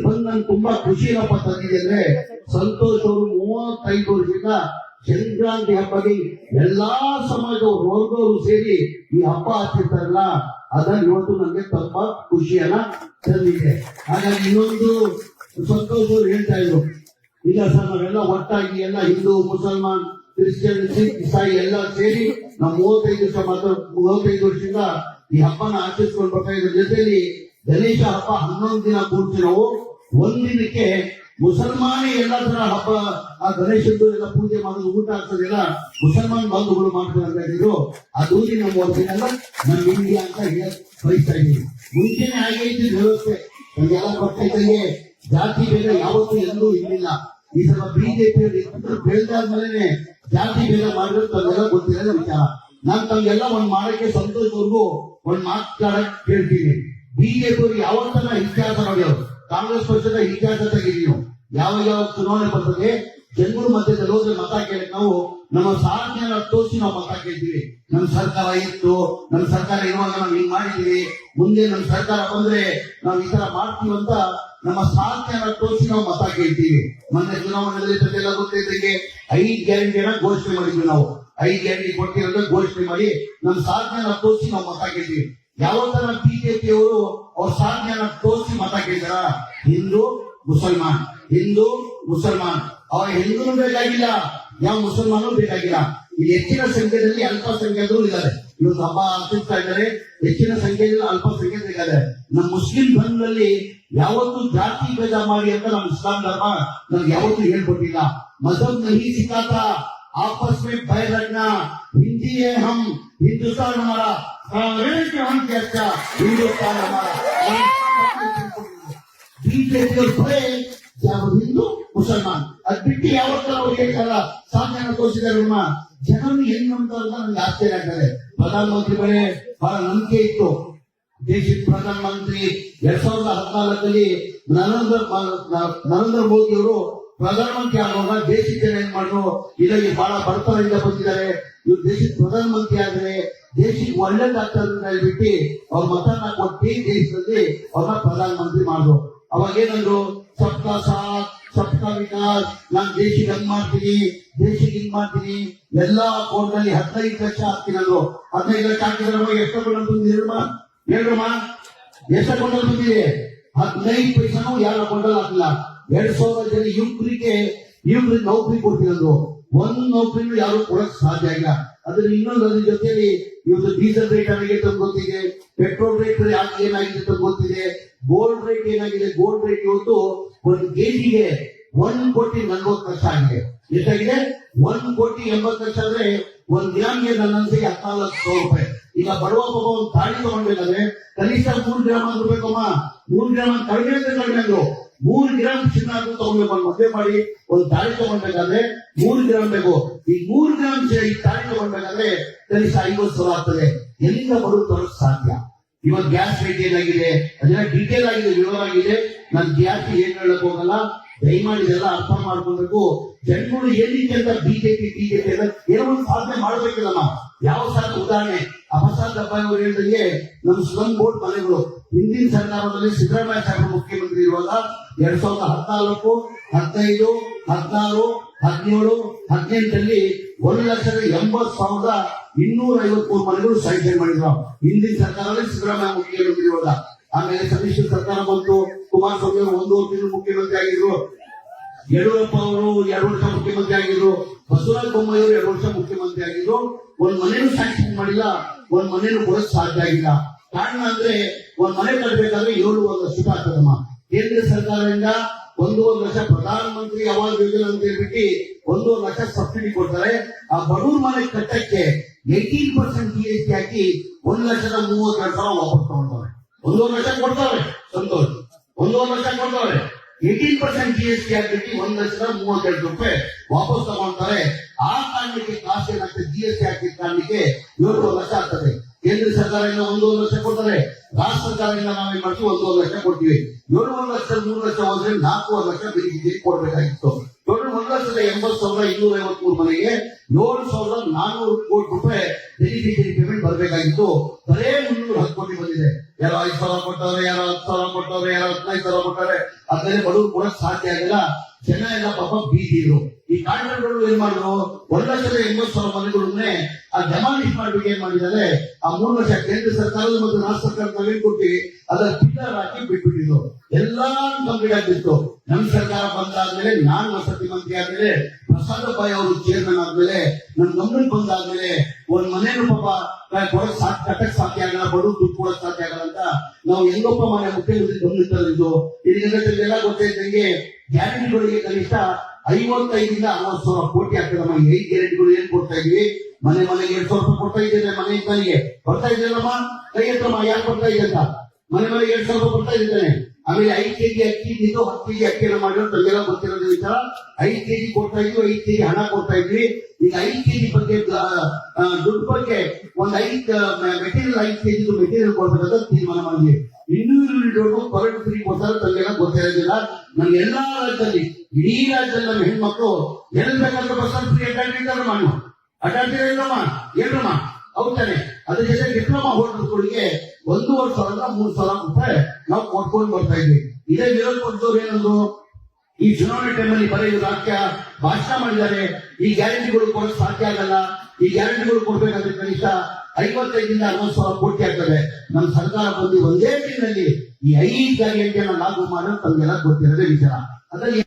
ಬಂದು ನನ್ಗೆ ತುಂಬಾ ಖುಷಿ ಏನಪ್ಪ ತಂದಿದೆ ಅಂದ್ರೆ, ಸಂತೋಷ್ ಅವರು 35 ವರ್ಷದಿಂದ ಸಂಕ್ರಾಂತಿ ಹಬ್ಬಕ್ಕೆ ಎಲ್ಲಾ ಸಮಾಜದವರು ವರ್ಗವರು ಸೇರಿ ಈ ಹಬ್ಬ ಆಚರಿಸ್ತಾರಲ್ಲ, ಅದನ್ನ ಇವತ್ತು ನನಗೆ ತುಂಬಾ ಖುಷಿಯನ್ನ ತಂದಿದೆ. ಹಾಗಾಗಿ ಇನ್ನೊಂದು ಸಂತೋಷ್ ಅವರು ಹೇಳ್ತಾ ಇದ್ರು, ಇಲ್ಲ ಸರ್ ನಾವೆಲ್ಲ ಒಟ್ಟಾಗಿ ಎಲ್ಲ ಹಿಂದೂ ಮುಸಲ್ಮಾನ್ ಕ್ರಿಶ್ಚಿಯನ್ ಸಿಖ್ ಇಸಾಯಿ ಎಲ್ಲ ಸೇರಿ ನಾವು 35 ವರ್ಷದಿಂದ ಈ ಹಬ್ಬನ ಆಚರಿಸ್ಕೊಂಡು ಬರ್ತಾ ಇದ್ರ ಜೊತೆಲಿ ಗಣೇಶ ಹಬ್ಬ 11 ದಿನ ಕೂರ್ಸಿ ನಾವು ಒಂದಿನಕ್ಕೆ ಮುಸಲ್ಮಾನಿ ಎಲ್ಲ ತರ ಹಬ್ಬ ಆ ಗಣೇಶದ್ದು ಎಲ್ಲ ಪೂಜೆ ಮಾಡೋದು ಊಟ ಆಗ್ತದೆಲ್ಲ ಮುಸಲ್ಮಾನ್ ಬಂಧುಗಳು ಮಾಡ್ತಾರೆ ಅಂತ ಹೇಳಿದ್ರು. ಅದು ನಮ್ಮ ವರ್ಷನೆಲ್ಲ ನಮ್ಮ ಇಂಡಿಯಾ ಅಂತ ಬಯಸ್ತಾ ಇದ್ದೀವಿ. ಮುಂಚೆನೆ ಹಾಗೆ ಇದ್ದಿದ್ದು ವ್ಯವಸ್ಥೆ ನಮಗೆಲ್ಲ ಬರ್ತಾ ಇದ್ದಂಗೆ ಜಾತಿ ಭೇದ ಯಾವತ್ತೂ ಎಲ್ಲೂ ಇರಲಿಲ್ಲ. ಈ ಸಲ ಬಿಜೆಪಿ ಬೆಳೆದಾದ್ಮೇಲೆ ಜಾತಿ ಭೇದ ಮಾಡಿದ್ರು ತಮ್ಗೆಲ್ಲ ಗೊತ್ತಿರೋದ ವಿಚಾರ. ನಾನು ತಮ್ಗೆಲ್ಲ ಒಂದ್ ಮಾಡಕ್ಕೆ ಸಂತೋಷವರೆಗೂ ಒಂದ್ ಮಾತಾಡಕ್ ಕೇಳ್ತೀನಿ. ಬಿಜೆಪಿ ಅವ್ರಿಗೆ ಯಾವತ್ತನ ಇತಿಹಾಸ ನೋಡಿ, ಅವರು ಕಾಂಗ್ರೆಸ್ ಪಕ್ಷದ ಇತಿಹಾಸ ತೆಗಿದೀವಿ. ಯಾವ ಚುನಾವಣೆ ಬರ್ತದೆ ಜನಗಳ ಮಧ್ಯದಲ್ಲಿ ಹೋದ್ರೆ ಮತ ಕೇಳಕ್ ನಾವು ನಮ್ಮ ಸಾಧನೆಯನ್ನ ತೋರಿಸಿ ನಾವು ಮತ ಕೇಳ್ತೀವಿ. ನಮ್ ಸರ್ಕಾರ ಇತ್ತು, ನಮ್ ಸರ್ಕಾರ ಇರುವಾಗ ನಾವು ಹಿಂಗ್ ಮಾಡಿದೀವಿ, ಮುಂದೆ ನಮ್ ಸರ್ಕಾರ ಬಂದ್ರೆ ನಾವು ಈ ತರ ಮಾಡ್ತೀವಿ ಅಂತ ನಮ್ಮ ಸಾಧನೆಯನ್ನ ತೋರಿಸಿ ನಾವು ಮತ ಕೇಳ್ತೀವಿ. ಮೊನ್ನೆ ಚುನಾವಣೆಯಲ್ಲಿ ಪ್ರತಿಯೆಲ್ಲ ಗೊತ್ತಿದ್ದಕ್ಕೆ 5 ಗ್ಯಾರಂಟಿಯನ್ನ ಘೋಷಣೆ ಮಾಡಿದ್ವಿ. ನಾವು 5 ಗ್ಯಾರಂಟಿ ಕೊಟ್ಟಿರೋದ ಘೋಷಣೆ ಮಾಡಿ ನಮ್ಮ ಸಾಧನೆಯನ್ನ ತೋರಿಸಿ ನಾವು ಮತ ಕೇಳ್ತೀವಿ. ಯಾವ ತರ ಬಿಜೆಪಿ ಅವರು ಅವ್ರ ಸಾಧನೆಯನ್ನ ತೋರಿಸಿ ಮತ ಕೇಳ್ತಾರ? ಹಿಂದೂ ಮುಸಲ್ಮಾನ್, ಹಿಂದೂ ಮುಸಲ್ಮಾನ್. ಅವ ಹಿಂದೂ ಬೇಕಾಗಿಲ್ಲ, ಯಾವ ಮುಸಲ್ಮಾನೂ ಬೇಕಾಗಿಲ್ಲ. ಇಲ್ಲಿ ಹೆಚ್ಚಿನ ಸಂಖ್ಯೆಯಲ್ಲಿ ಅಲ್ಪಸಂಖ್ಯಾತರು ಇದ್ದಾರೆ. ಇವತ್ತು ಹಬ್ಬ ಆಚರಿಸ್ತಾ ಇದ್ದಾರೆ, ಹೆಚ್ಚಿನ ಸಂಖ್ಯೆಯಲ್ಲಿ ಅಲ್ಪಸಂಖ್ಯಾತರು ಇದ್ದಾರೆ. ನಮ್ಮ ಮುಸ್ಲಿಂ ಧರ್ಮದಲ್ಲಿ ಯಾವತ್ತೂ ಜಾತಿ ಭೇದ ಮಾಡಿ ಅಂತ ನಮ್ಮ ಇಸ್ಲಾಂ ಧರ್ಮ ನಮ್ಗೆ ಯಾವತ್ತೂ ಹೇಳ್ಕೊಟ್ಟಿಲ್ಲ. ಮಜಹಬ್ ನಹಿ ಸಿಖಾತಾ आपस में भय रखना, हिंदी है हम, हिंदुस्तान हमारा, कांग्रेस के हम क्या हिंदुस्तान हमारा. ಬಿಜೆಪಿ ಭಯ ಯಾವ ಹಿಂದೂ ಮುಸಲ್ಮಾನ್ ಅದ್ ಬಿಟ್ಟು ಯಾವತ್ತೂ ಅವ್ರು ಹೇಳ್ತಾರ ಸಾಧನೆ ತೋರಿಸಿದಾರೆ. ಜನರು ಏನ್ ನಂಬ್ತಾರ ಅಂತ ನನ್ಗೆ ಆಶ್ಚರ್ಯ ಆಗ್ತದೆ. ಪ್ರಧಾನಮಂತ್ರಿ ಬಳಿ ಬಹಳ ನಂಬಿಕೆ ಇತ್ತು. ದೇಶದ ಪ್ರಧಾನಮಂತ್ರಿ 2014 ನರೇಂದ್ರ ಮೋದಿ ಅವರು ಪ್ರಧಾನಮಂತ್ರಿ ಆಗುವಾಗ ದೇಶಕ್ಕೆ ಏನ್ ಮಾಡಿದ್ರು, ಇದರಲ್ಲಿ ಬಹಳ ಬಡತನದಿಂದ ಬಂದಿದ್ದಾರೆ, ಇವ್ರು ದೇಶದ ಪ್ರಧಾನಮಂತ್ರಿ ಆದ್ರೆ ದೇಶಕ್ಕೆ ಒಳ್ಳೇದಾಗ್ತದೆ ಅಂತ ಹೇಳ್ಬಿಟ್ಟು ಅವ್ರ ಮತನ ಕೊಟ್ಟು ದೇಶದಲ್ಲಿ ಅವ್ರನ್ನ ಪ್ರಧಾನಮಂತ್ರಿ ಮಾಡಿದ್ರು. ಅವಾಗ ಏನಂದ್ರು, ಸಬ್ಕಾ ಸಾಥ್ ಸಬ್ಕಾ ವಿಕಾಸ್, ನಾನು ದೇಶಕ್ಕೆ ಹಂಗ್ ಮಾಡ್ತೀನಿ, ದೇಶಕ್ಕೆ ಹಿಂಗ್ ಮಾಡ್ತೀನಿ, ಎಲ್ಲಾ ಅಕೌಂಟ್ ನಲ್ಲಿ 15 ಲಕ್ಷ ಹಾಕ್ತೀನಿ ಅಂದ್ರು. 15 ಲಕ್ಷ ಹಾಕಿದ್ರೆ ಎಷ್ಟು ಅಕೌಂಟ್ ಬಂದಿರಮ್ಮ ಹೇಳ್ರಮ್ಮ, ಎಷ್ಟು ಅಕೌಂಟ್ ಬಂದಿದೆ? 15 ಪೈಸಾನು ಯಾರ ಅಕೌಂಟ್ ಅಲ್ಲಿ ಹಾಕಿಲ್ಲ. 2000 ಜನ ಯುವಕರಿಗೆ ನೌಕರಿ ಕೊಡ್ತಿದ್ರು. ಒಂದು ನೌಕರಿನೂ ಯಾರು ಕೊಡಕ್ ಸಾಧ್ಯ ಇಲ್ಲ. ಅದ್ರ ಇನ್ನೊಂದು ಅದ್ರ ಜೊತೆಲಿ ಇವತ್ತು ಡೀಸೆಲ್ ರೇಟ್ ಏನಾಗಿದೆ ಅಂತ ಗೊತ್ತಿದೆ, ಪೆಟ್ರೋಲ್ ರೇಟ್ ಏನಾಗಿದೆ ಅಂತ ಗೊತ್ತಿದೆ, ಗೋಲ್ಡ್ ರೇಟ್ ಏನಾಗಿದೆ. ಗೋಲ್ಡ್ ರೇಟ್ ಇವತ್ತು 1 ಕೆಜಿಗೆ 1,40,00,000 ಆಗಿದೆ. ಎಷ್ಟಾಗಿದೆ? 1,80,00,000 ಅಂದ್ರೆ 1 ಗ್ರಾಮ್ಗೆ ನನ್ನ ಅನ್ಸಿಗೆ 14,00,000 ರೂಪಾಯಿ. ಈಗ ಬಡವ ಪಾಪ ಒಂದು ತಾಳಿ ತಗೊಂಡ್ಬೇಕಾದ್ರೆ ಕನಿಷ್ಠ 3 ಗ್ರಾಮ್ ಅಂದ್ಬೇಕಮ್ಮ. 3 ಗ್ರಾಮ್ ಕಡಿಮೆ ಅಂದ್ರೆ ಕಡಿಮೆ ಅಂದ್ರು. 3 ಗ್ರಾಮ್ ಚಿನ್ನ ತಗೊಂಡ್ಬೇಕು. ಮದುವೆ ಮಾಡಿ ಒಂದು ತಾಳಿ ತಗೊಂಡ್ಬೇಕಾದ್ರೆ 3 ಗ್ರಾಮ್ ಬೇಕು. ಈ 3 ಗ್ರಾಮ್ ಈ ತಾಳಿ ತಗೊಂಡ್ಬೇಕಾದ್ರೆ ಕನಿಷ್ಠ 50,000 ಆಗ್ತದೆ. ಎಲ್ಲಿಂದ ಬಡವರು ತರೋಕ್ ಸಾಧ್ಯ? ಇವಾಗ ಗ್ಯಾಸ್ ರೇಟ್ ಏನಾಗಿದೆ ಅದನ್ನ ಡೀಟೇಲ್ ಆಗಿದೆ, ವಿವರ ಆಗಿದೆ. ನಾನು ಗ್ಯಾಸ್ ಏನ್ ಹೇಳಕ್ ಹೋಗಲ್ಲ, ದಯಮಾಡಿ ಇದೆಲ್ಲ ಅರ್ಥ ಮಾಡ್ಕೊಳ್ಬೇಕು. ಜನಗಳು ಏನಿದೆ ಅಂತ ಬಿಜೆಪಿ ಎಲ್ಲ ಏನೋ ಒಂದು ಸಾಧನೆ ಮಾಡ್ಬೇಕಿಲ್ಲ. ನಾವು ಯಾವ ಸಾಧ್ಯ ಉದಾಹರಣೆ ಅಪಸಾದ್ ಅಪ್ಪಾಯಿ ಅವರು ಹೇಳಿದಂಗೆ ನಮ್ಮ ಸ್ಲಮ್ ಬೋರ್ಡ್ ಮನೆಗಳು ಹಿಂದಿನ ಸರ್ಕಾರದಲ್ಲಿ ಸಿದ್ದರಾಮಯ್ಯ ಸಾಹೇಬರು ಮುಖ್ಯಮಂತ್ರಿ ಇರುವಾಗ 2014, 15, 16, 17, 18ರಲ್ಲಿ 1,80,253 ಮನೆಗಳು ಸ್ಯಾಂಕ್ಷನ್ ಮಾಡಿದ್ರು. ಹಿಂದಿನ ಸರ್ಕಾರದಲ್ಲಿ ಸಿದ್ದರಾಮಯ್ಯ ಮುಖ್ಯಮಂತ್ರಿ ಇರುವಾಗ. ಆಮೇಲೆ ಸಮ್ಮಿಶ್ರ ಸರ್ಕಾರ ಬಂತು. ಕುಮಾರಸ್ವಾಮಿ ಅವರು 1 ವರ್ಷ ಮುಖ್ಯಮಂತ್ರಿ ಆಗಿದ್ರು. ಯಡಿಯೂರಪ್ಪ ಅವರು 2 ವರ್ಷ ಮುಖ್ಯಮಂತ್ರಿ ಆಗಿದ್ರು. ಬಸವರಾಜ ಬೊಮ್ಮಾಯಿ ಅವರು 2 ವರ್ಷ ಮುಖ್ಯಮಂತ್ರಿ ಆಗಿದ್ರು. ಒಂದ್ ಮನೇನು ಸ್ಯಾಂಕ್ಷನ್ ಮಾಡಿಲ್ಲ, ಒಂದ್ ಮನೇನು ಕೊಡಕ್ ಸಾಧ್ಯ ಆಗಿಲ್ಲ. ಕಾರಣ ಅಂದ್ರೆ ಒಂದ್ ಮನೆ ಕಟ್ಟಬೇಕಾದ್ರೆ 7 ಲಕ್ಷ ಆಗ್ತದಮ್ಮ. ಕೇಂದ್ರ ಸರ್ಕಾರದಿಂದ 1,00,000 ಲಕ್ಷ ಪ್ರಧಾನ ಮಂತ್ರಿ ಆವಾಸ್ ಯೋಜನೆ ಅಂತ ಹೇಳ್ಬಿಟ್ಟು 1,00,000 ಲಕ್ಷ ಸಬ್ಸಿಡಿ ಕೊಡ್ತಾರೆ. ಆ ಬಡವ್ರ ಮನೆ ಕಟ್ಟಕ್ಕೆ 18% GST ಹಾಕಿ 1,32,000 ವಾಪಸ್ ತಗೊಂಡವ್ರೆ. 1,00,000 ಲಕ್ಷ ಕೊಡ್ತಾರೆ, ಸಂತೋಷ್. 1,00,000 ಲಕ್ಷ ಕೊಡ್ತಾರೆ, 18% GST ಹಾಕಿ 1,32,000 ರೂಪಾಯಿ ವಾಪಸ್ ತಗೊಳ್ತಾರೆ. ಆ ಕಾರಣಕ್ಕೆ ಕಾಸು ಏನಾಗ್ತದೆ, GST ಹಾಕಿದ ಕಾರಣಕ್ಕೆ 7 ಲಕ್ಷ ಆಗ್ತದೆ. ಕೇಂದ್ರ ಸರ್ಕಾರದಿಂದ 1,00,000 ಲಕ್ಷ ಕೊಡ್ತಾರೆ, ರಾಷ್ಟ್ರ ಸರ್ಕಾರದಿಂದ ನಾವೇನ್ ಮಾಡ್ತೀವಿ 1,00,000 ಲಕ್ಷ ಕೊಡ್ತೀವಿ. 7 ಲಕ್ಷ 3 ಲಕ್ಷ ಹೋದ್ರೆ 4 ಲಕ್ಷ ಬೆನಿಫಿಟ್ ಕೊಡ್ಬೇಕಾಗಿತ್ತು. 1,80,253 ಮನೆಗೆ 7,400 ಕೋಟಿ ರೂಪಾಯಿ ಬೆನಿಫಿಷರಿ ಪೇಮೆಂಟ್ ಬರಬೇಕಾಗಿತ್ತು. ಬರೇ 310 ಕೋಟಿ ಬಂದಿದೆ. ಯಾರೋ 5,000 ಕೊಟ್ಟವ್ರೆ, ಯಾರೋ 10,000 ಕೊಟ್ಟವ್ರೆ, ಯಾರೋ 15,000 ಕೊಟ್ಟವ್ರೆ. ಅದ್ರಲ್ಲಿ ಬಡವರು ಕೊಡಕ್ ಸಾಧ್ಯ ಆಗಿಲ್ಲ. ಜನ ಎಲ್ಲ ಪಾಪ ಬೀದಿರು. ಈ ಕಾಂಟ್ರಾಕ್ಟರ್ಗಳು ಏನ್ ಮಾಡಿದ್ರು, 1,80,000 ಮನೆಗಳನ್ನೇ ಆ ಡೆಮಾಲಿಷ್ ಮಾಡ್ಬಿಟ್ಟು ಏನ್ ಮಾಡಿದ್ದಾರೆ, ಆ 3 ವರ್ಷ ಕೇಂದ್ರ ಸರ್ಕಾರದ ಮತ್ತು ರಾಜ್ಯ ಸರ್ಕಾರ ನಾವೇನ್ ಕೊಟ್ಟಿವಿ ಅದರ ಪಿಲ್ಲರ್ ಹಾಕಿ ಬಿಟ್ಬಿಟ್ಟಿದ್ರು. ಎಲ್ಲಾ ಕಂಪ್ಲೀಟ್ ಆಗಿತ್ತು. ನಮ್ ಸರ್ಕಾರ ಬಂದಾದ್ಮೇಲೆ, ನಾನ್ ವಸತಿ ಮಂತ್ರಿ ಆದ್ಮೇಲೆ, ಪ್ರಸಾದ್ ಬಾಯಿ ಅವರು ಚೇರ್ಮನ್ ಆದ್ಮೇಲೆ, ನಮ್ ಗಮನಕ್ಕೆ ಬಂದಾದ್ಮೇಲೆ ಒಂದ್ ಮನೇನು ಪಾಪ ಕೊಡಕ್ ಕಟ್ಟಕ್ ಸಾಧ್ಯ ಆಗಲ್ಲ, ಬಡವ್ರು ದುಡ್ಡು ಕೊಡಕ್ ಸಾಧ್ಯ ಆಗಲ್ಲ ಅಂತ ನಾವು ಹೆಂಗೊಬ್ಬ ಮನೆ ಮುಖ್ಯಮಂತ್ರಿ ಗಮನಕ್ಕೆ ತಂದಿದ್ದು. ಇದಕ್ಕೆಲ್ಲ ಗೊತ್ತಿದ್ದಂಗೆ ಗ್ಯಾರಂಟಿಗಳಿಗೆ ಕನಿಷ್ಠ 55 ಇಂದ 60,000 ಕೋಟಿ ಆಗ್ತದಮ್ಮ. ಈ 5 ಗ್ಯಾರಂಟಿಗಳು ಏನ್ ಕೊಡ್ತಾ ಇದೀವಿ, ಮನೆಗೆ 2,000 ರೂಪಾಯಿ ಕೊಡ್ತಾ ಇದ್ದೇನೆ, ಮನೆ ಮನೆಗೆ ಬರ್ತಾ ಇದ್ದೇನಮ್ಮ, ಕೈ ಎತ್ತಮ್ಮ ಯಾರು ಕೊಡ್ತಾ ಇದೆ ಅಂತ. ಮನೆ 2,000 ರೂಪಾಯಿ ಕೊಡ್ತಾ ಇದ್ದೇನೆ. ಆಮೇಲೆ 5 ಕೆಜಿ ಅಕ್ಕಿ ತಿಂದು 10 ಕೆಜಿ ಅಕ್ಕಿಯನ್ನು ಮಾಡಿರೋ ತಮಗೆಲ್ಲ ಗೊತ್ತಿರೋದು ವಿಚಾರ. 5 ಕೆಜಿ ಕೊಡ್ತಾ ಇದ್ವಿ, 5 ಕೆಜಿ ಹಣ ಕೊಡ್ತಾ ಇದ್ವಿ. ಈಗ 5 ಕೆಜಿ ಬಗ್ಗೆ ದುಡ್ಡು ಬಗ್ಗೆ ಒಂದ್ 5 ಮೆಟೀರಿಯಲ್ 5 ಕೆಜಿ ಮೆಟೀರಿಯಲ್ ಕೊಡ್ಬೇಕಂತ ತೀರ್ಮಾನ ಮಾಡಿದ್ವಿ. 200 ಯೂನಿಟ್ ಕರೆಂಟ್ ಫ್ರೀ ಕೊಡ್ತಾರೆ, ತಮಗೆಲ್ಲ ಗೊತ್ತಿರೋದಿಲ್ಲ. ನಮ್ಗೆ ಎಲ್ಲಾ ರಾಜ್ಯದಲ್ಲಿ, ಇಡೀ ರಾಜ್ಯದಲ್ಲಿ ನಮ್ಮ ಹೆಣ್ಮಕ್ಳು ಎಲ್ಲಿ ಬೇಕಾದ್ರೆ ಬಸ್ ಫ್ರೀ ಅಡ್ಡಾಡ್ತೀರ ಇಲ್ಲಮ್ಮ, ಏನ್ರಮ್ಮ ಹೌದಾನೆ. ಅದ್ರ ಜೊತೆ ಡಿಪ್ಲೊಮಾ ಹೋಲ್ಡರ್ಗಳಿಗೆ 1,500 3,000 ರೂಪಾಯಿ ನಾವು ಕೊಟ್ಕೊಂಡು ಬರ್ತಾ ಇದ್ವಿ. ಇದೇ ವಿರೋಧ ಪಕ್ಷದವ್ರು ಏನಂದ್ರು, ಈ ಚುನಾವಣೆ ಟೈಮಲ್ಲಿ ಬರೀ ರಾಜ್ಯ ಭಾಷಣ ಮಾಡಿದ್ದಾರೆ, ಈ ಗ್ಯಾರಂಟಿಗಳು ಕೊಡಕ್ ಸಾಧ್ಯ ಆಗಲ್ಲ, ಈ ಗ್ಯಾರಂಟಿಗಳು ಕೊಡ್ಬೇಕಾದ್ರೆ ಕನಿಷ್ಠ 55 ಇಂದ 60,000 ಕೋಟಿ ಆಗ್ತದೆ. ನಮ್ಮ ಸರ್ಕಾರ ಬಂದು ಒಂದೇ ದಿನದಲ್ಲಿ ಈ 5 ಗ್ಯಾರಂಟಿಯನ್ನು ಲಾಗು ಮಾಡೋದು ತಮಗೆಲ್ಲ ಗೊತ್ತಿರೋದೇ ವಿಚಾರ. ಅದ್ರಲ್ಲಿ